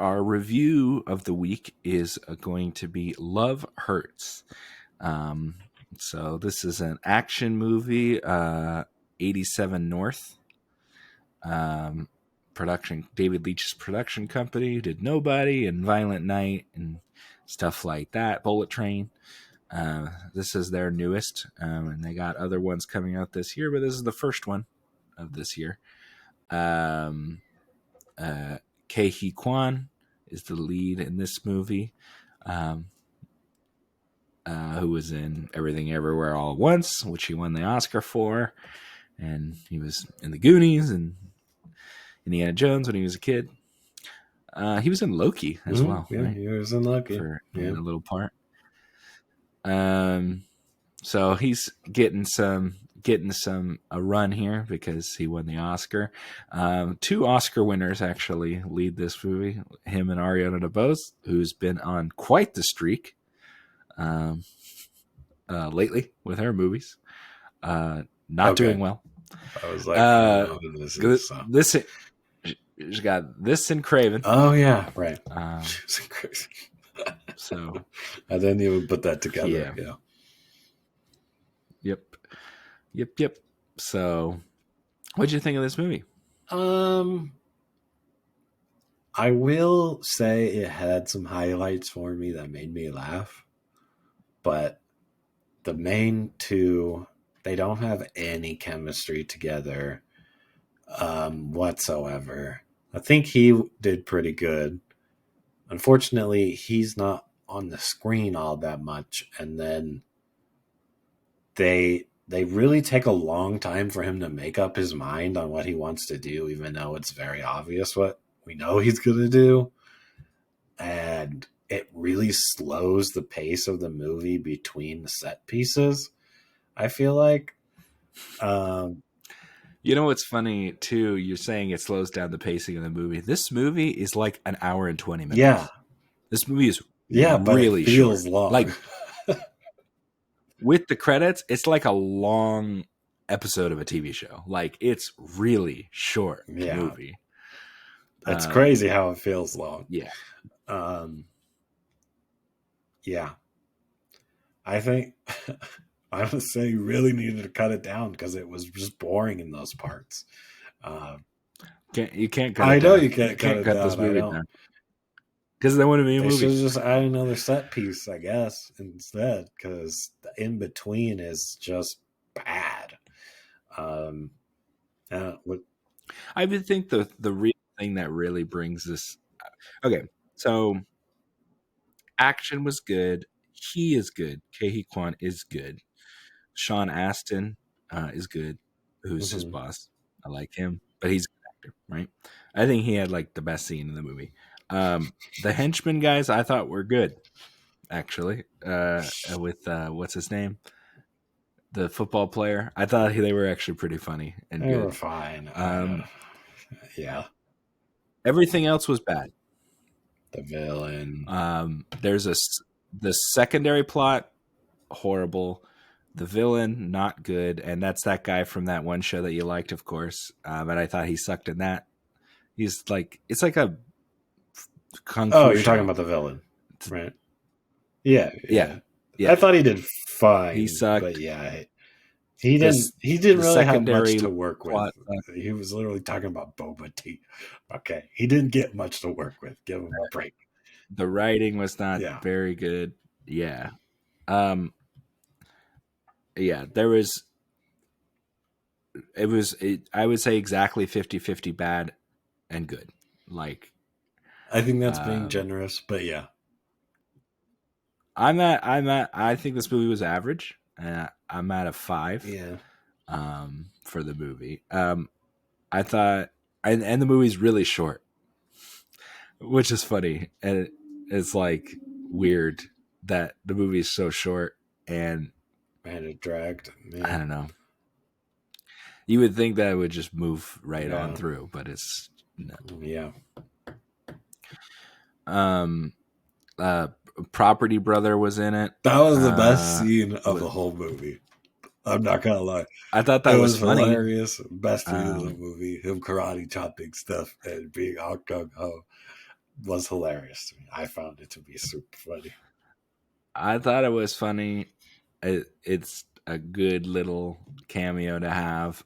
our review of the week is going to be Love Hurts. So this is an action movie, 87 North. Production, David Leitch's production company, who did Nobody and Violent Night and stuff like that. Bullet Train. This is their newest, and they got other ones coming out this year, but this is the first one of this year. Ke Huy Quan is the lead in this movie, who was in Everything Everywhere All at Once, which he won the Oscar for, and he was in The Goonies and Indiana Jones when he was a kid. He was in Loki as well. Yeah, right? he was in Loki for a little part. So he's getting a run here because he won the Oscar. 2 Oscar winners actually lead this movie. Him and Ariana DeBose, who's been on quite the streak lately with her movies. Not doing well. I was like, this she's got this in Craven. Oh yeah, right. So I didn't even put that together. Yeah. Yep. So, what'd you think of this movie? I will say it had some highlights for me that made me laugh, but the main 2, they don't have any chemistry together whatsoever. I think he did pretty good. Unfortunately, he's not on the screen all that much, and then they really take a long time for him to make up his mind on what he wants to do, even though it's very obvious what we know he's going to do. And it really slows the pace of the movie between the set pieces, I feel like. You know what's funny, too? You're saying it slows down the pacing of the movie. This movie is like an hour and 20 minutes. Yeah. This movie is but really it feels short. long. Like, with the credits, it's like a long episode of a TV show. Like, it's really short movie. That's crazy how it feels long. Yeah. Yeah. I think I would say you really needed to cut it down because it was just boring in those parts. You can't cut I it know down. you can't cut this movie down. Because they want to be a movie. movie. They should just add another set piece, I guess, instead, because the in between is just bad. I would think the real thing that really brings this. Okay, so action was good. He is good. Ke Huy Quan is good. Sean Astin is good. Who's his boss? I like him, but he's a good actor, right? I think he had like the best scene in the movie. The henchmen guys I thought were good, actually. With what's his name, the football player. I thought they were actually pretty funny and they good. were fine. Yeah. Everything else was bad. The villain. There's the secondary plot horrible. The villain not good, and that's that guy from that one show that you liked, of course. But I thought he sucked in that. He's like, it's like a kung fu you're show. talking about the villain, right? Yeah. I thought he did fine. He sucked. But yeah, he didn't really have much to work with. He was literally talking about boba tea. Okay, he didn't get much to work with. Give him a break. The writing was not very good. Yeah. There was. I would say exactly 50-50 bad and good. Like, I think that's being generous, but yeah. I think this movie was average. I'm at a 5. Yeah. For the movie. I thought, and the movie's really short, which is funny, and it's like weird that the movie is so short and it dragged. Man. I don't know. You would think that it would just move right on through, but it's no. Yeah. Property Brother was in it. That was the best scene of the whole movie. I'm not gonna lie. I thought that was funny. Hilarious. Best scene of the movie. Him karate chopping stuff and being all gung ho. was hilarious to me. I found it to be super funny. I thought it was funny. It's a good little cameo to have.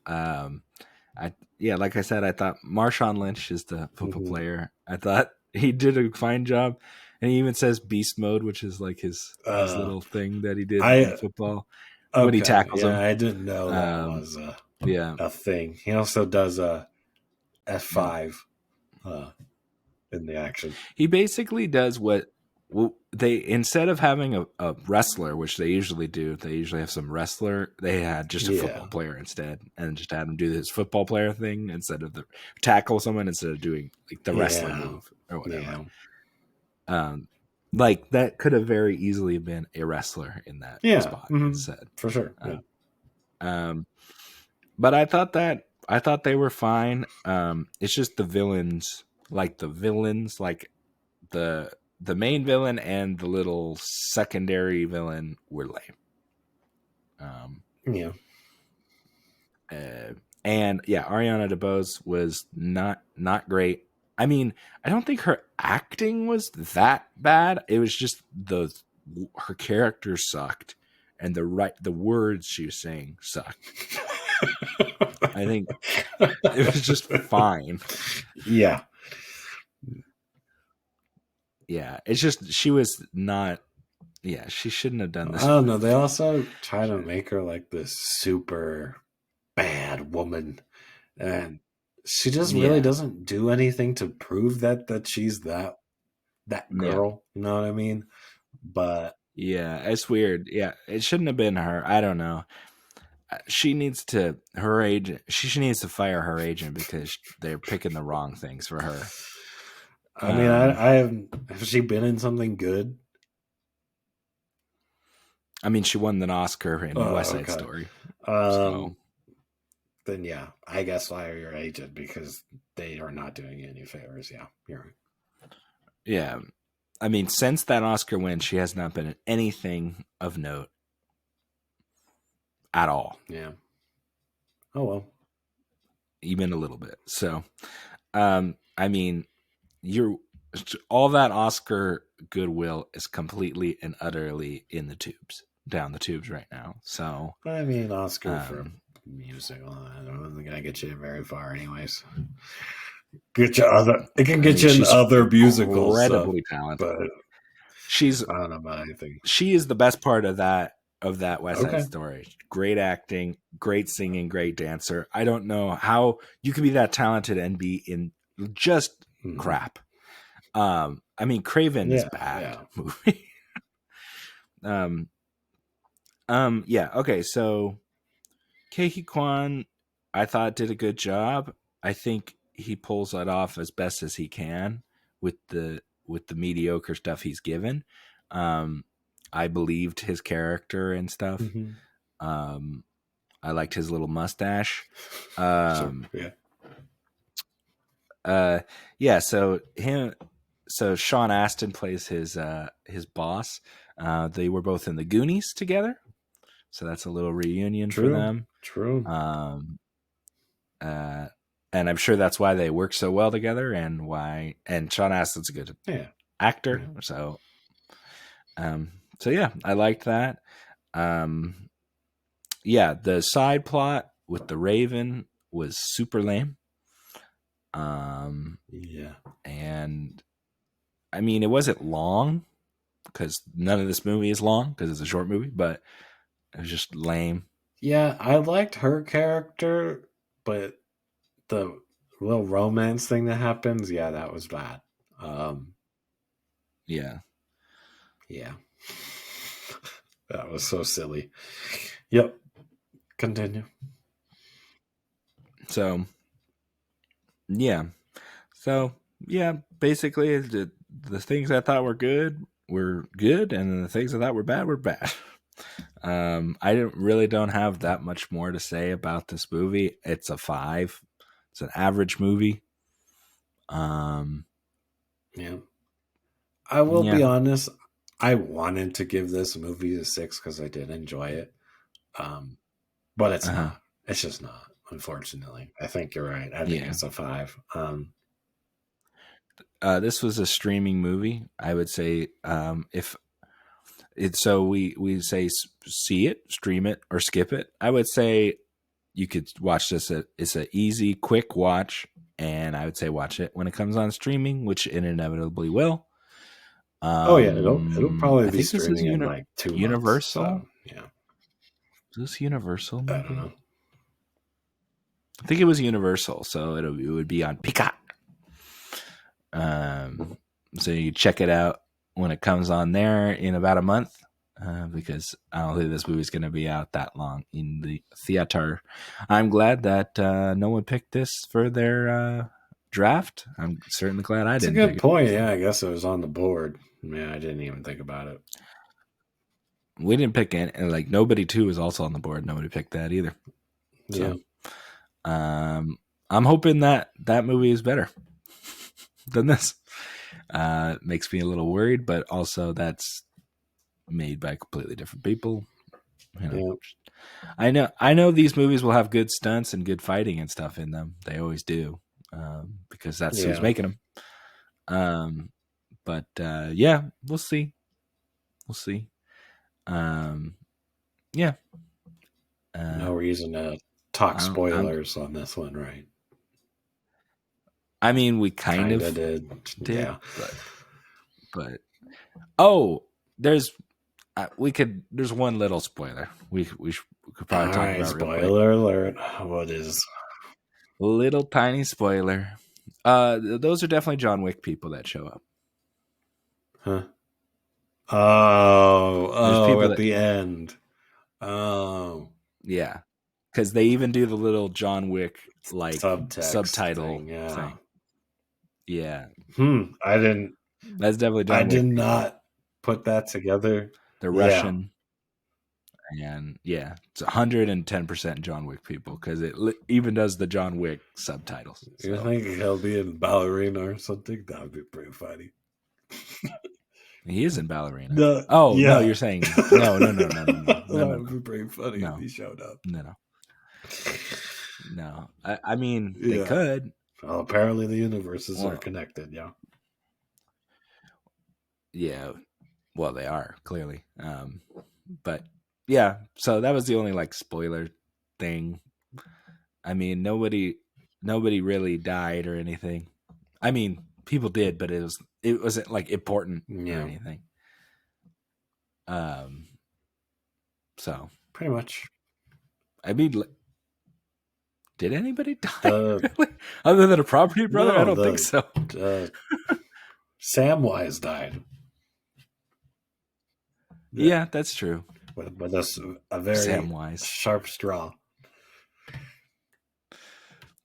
Like I said, I thought Marshawn Lynch is the football player. I thought he did a fine job, and he even says beast mode, which is like his little thing that he did in football when he tackles him. I didn't know that was a thing. He also does a F5 in the action. He basically does what they, instead of having a wrestler, which they usually do, they usually have some wrestler. They had just a football player instead, and just had him do this football player thing instead of the tackle someone instead of doing like the wrestling move or whatever. Like that could have very easily been a wrestler in that spot instead, for sure. But I thought they were fine. It's just the villains, like the main villain and the little secondary villain were lame. And Ariana DeBose was not great. I mean, I don't think her acting was that bad. It was just her character sucked, and the words she was saying sucked. I think it was just fine. Yeah. Yeah, it's just she was not. Yeah, she shouldn't have done this. I don't know. They also try to make her like this super bad woman, and she just really doesn't do anything to prove that she's that girl. You know what I mean? But yeah, it's weird. Yeah, it shouldn't have been her. I don't know. She needs to She needs to fire her agent because they're picking the wrong things for her. I mean, have she been in something good? I mean, she won an Oscar in West Side Story. Then yeah, I guess fire your agent because they are not doing you any favors. Yeah, you're right. Yeah, I mean, since that Oscar win, she has not been in anything of note at all. Yeah. Oh well. Even a little bit. So, I mean, all that Oscar goodwill is completely and utterly down the tubes right now. So I mean, Oscar for music, I don't think gonna get you very far, anyways. It can get you in other musicals. Incredibly talented, but I don't know about anything. She is the best part of that West Side Story. Great acting, great singing, great dancer. I don't know how you can be that talented and be in just crap. I mean, Craven is bad movie. Okay, so Ke Huy Quan, I thought did a good job. I think he pulls that off as best as he can with the mediocre stuff he's given. I believed his character and stuff. I liked his little mustache. So Sean Astin plays his boss. They were both in the Goonies together, so that's a little reunion for them. True. And I'm sure that's why they work so well together, and Sean Astin's a good actor. So yeah, I liked that. The side plot with the Raven was super lame. And I mean, it wasn't long because none of this movie is long because it's a short movie, but it was just lame. Yeah, I liked her character, but the little romance thing that happens, that was bad. Yeah. That was so silly. Yep. Continue. So, basically the things I thought were good, and the things I thought were bad. I don't have that much more to say about this movie. It's a 5. It's an average movie. I will be honest. I wanted to give this movie a 6 because I did enjoy it. But it's not. It's just not, unfortunately. I think you're right. I think it's a 5. This was a streaming movie. I would say if it's so we say see it, stream it, or skip it. I would say you could watch this. It's an easy, quick watch, and I would say watch it when it comes on streaming, which it inevitably will. Oh yeah, it'll probably I be think this is streaming in like 2 months. Universal. So yeah, Is this Universal? Maybe? I don't know. I think it was Universal, so it would be on Peacock. So you check it out when it comes on there in about a month, because I don't think this movie's going to be out that long in the theater. I'm glad that no one picked this for their draft. I'm certainly glad I That's a didn't. good point. Yeah, I guess it was on the board. Yeah, I didn't even think about it. We didn't pick it, and like Nobody 2 was also on the board. Nobody picked that either. So, I'm hoping that movie is better than this. Makes me a little worried, but also that's made by completely different people. You know, I know these movies will have good stunts and good fighting and stuff in them. They always do, because that's who's making them. But yeah, we'll see. We'll see. Yeah. No reason to talk spoilers on this one, right? I mean, we kind of did. Yeah. But oh, there's one little spoiler. We could probably talk about. Spoiler alert! What is? Little tiny spoiler. Those are definitely John Wick people that show up. Huh? Oh! At the end. Oh. Yeah, because they even do the little John Wick like thing. subtitle thing. Yeah. I didn't. That's definitely John Wick. I did not put that together. The Russian. And yeah, it's 110% John Wick people, because it even does the John Wick subtitles. You think he'll be in Ballerina or something? That would be pretty funny. He is in Ballerina. No, you're saying no. That would be pretty funny if he showed up. No. I mean, they could. Well, apparently the universes are connected. Yeah. Yeah. Well, they are clearly. But yeah, so that was the only like spoiler thing. I mean, nobody really died or anything. I mean, people did, but it wasn't like important or anything. So pretty much. I mean, did anybody die? Other than a property brother? No, I don't think so. Samwise died. Yeah, that's true. With a very Samwise sharp straw.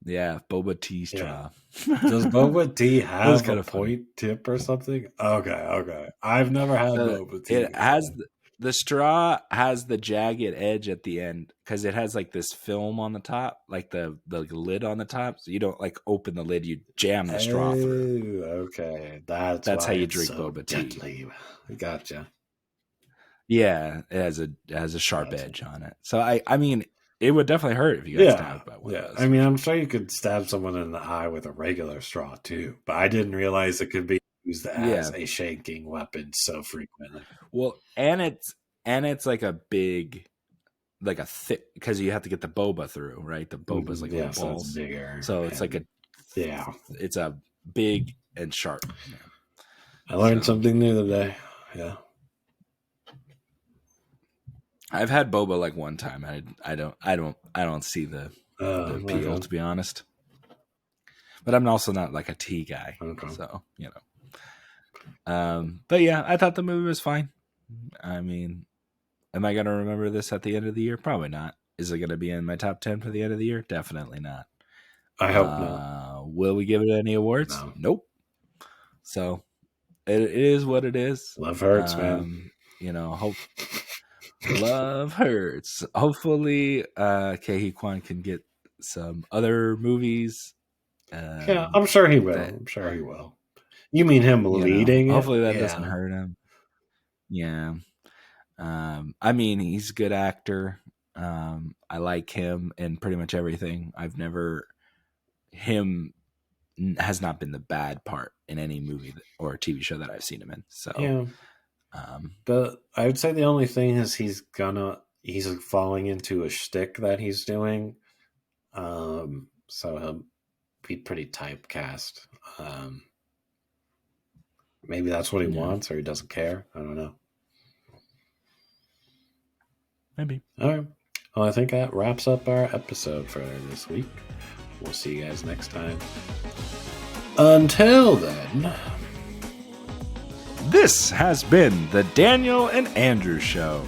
Yeah, Boba Tea straw. Does Boba Tea have a point tip or something? Okay. I've never had Boba Tea. It has the straw has the jagged edge at the end, because it has like this film on the top, like the lid on the top. So you don't like open the lid; you jam the straw through. Okay, that's how you drink Boba Tea. Gotcha. Yeah, it has a sharp edge on it. So I mean, it would definitely hurt if you got stabbed by one of those. I mean, I'm sure you could stab someone in the eye with a regular straw too, but I didn't realize it could be used as a shanking weapon so frequently. Well, and it's like a big, like a thick, because you have to get the boba through, right? The boba's like a ball, so it's bigger. So it's like it's a big and sharp. Yeah. I learned something new today. Yeah. I've had boba like one time. I don't see the appeal, to be honest. But I'm also not like a tea guy, so But yeah, I thought the movie was fine. I mean, am I gonna remember this at the end of the year? Probably not. Is it gonna be in my top 10 for the end of the year? Definitely not. I hope not. Will we give it any awards? No. Nope. So it is what it is. Love hurts, man. Love hurts. Hopefully, Ke Quan can get some other movies. I'm sure he will. You mean him leading? Hopefully that doesn't hurt him. Yeah. I mean, he's a good actor. I like him in pretty much everything. I've never him has not been the bad part in any movie or TV show that I've seen him in. So yeah. But I would say the only thing is he's falling into a shtick that he's doing. So he'll be pretty typecast. Maybe that's what he wants, or he doesn't care. I don't know. Maybe. All right. Well, I think that wraps up our episode for this week. We'll see you guys next time. Until then, this has been the Daniel and Andrew Show.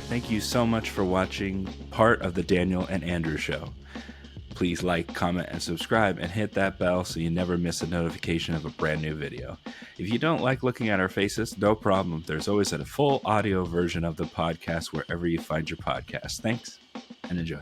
Thank you so much for watching part of the Daniel and Andrew Show. Please like, comment, and subscribe, and hit that bell so you never miss a notification of a brand new video. If you don't like looking at our faces, no problem. There's always a full audio version of the podcast wherever you find your podcast. Thanks, and enjoy.